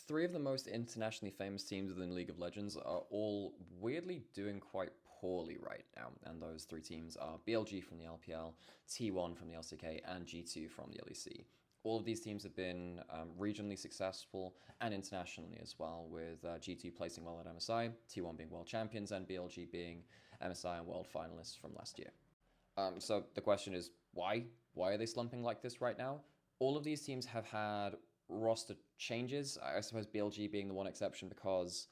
Three of the most internationally famous teams within League of Legends are all weirdly doing quite poorly right now, and those three teams are BLG from the LPL, T1 from the LCK, and G2 from the LEC. All of these teams have been regionally successful and internationally as well, with G2 placing well at MSI, T1 being world champions, and BLG being MSI and world finalists from last year. So the question is, why? Why are they slumping like this right now? All of these teams have had roster changes. I suppose BLG being the one exception because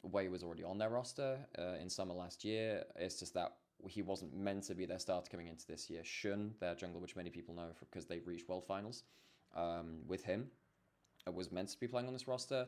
Wei was already on their roster in summer last year. It's just that he wasn't meant to be their starter coming into this year. Shun, their jungler, which many people know because they reached world finals with him, was meant to be playing on this roster.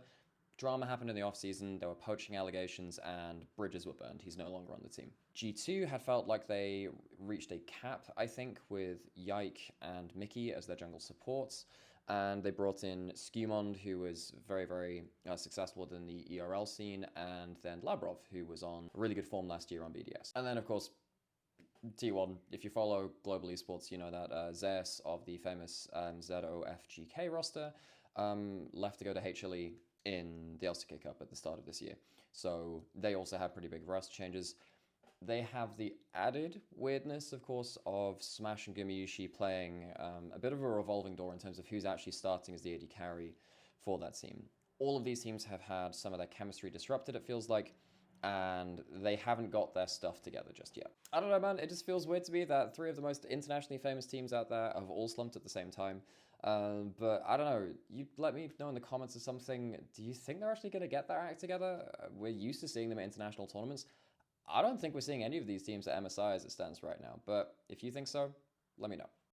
Drama happened in the offseason, there were poaching allegations, and bridges were burned. He's no longer on the team. G2 had felt like they reached a cap, I think, with Yike and Mickey as their jungle supports, and they brought in Skewmond, who was very, very successful within the ERL scene, and then Labrov, who was on really good form last year on BDS. And then, of course, T1, if you follow global esports, you know that Zeus of the famous ZOFGK roster left to go to HLE in the LCK Cup at the start of this year. So they also have pretty big roster changes. They have the added weirdness, of course, of Smash and Gumayushi playing a bit of a revolving door in terms of who's actually starting as the AD carry for that team. All of these teams have had some of their chemistry disrupted, it feels like, and they haven't got their stuff together just yet. I don't know, man, it just feels weird to me that three of the most internationally famous teams out there have all slumped at the same time. But I don't know, you let me know in the comments or something, do you think they're actually going to get their act together? We're used to seeing them at international tournaments. I don't think we're seeing any of these teams at MSI as it stands right now, but if you think so, let me know.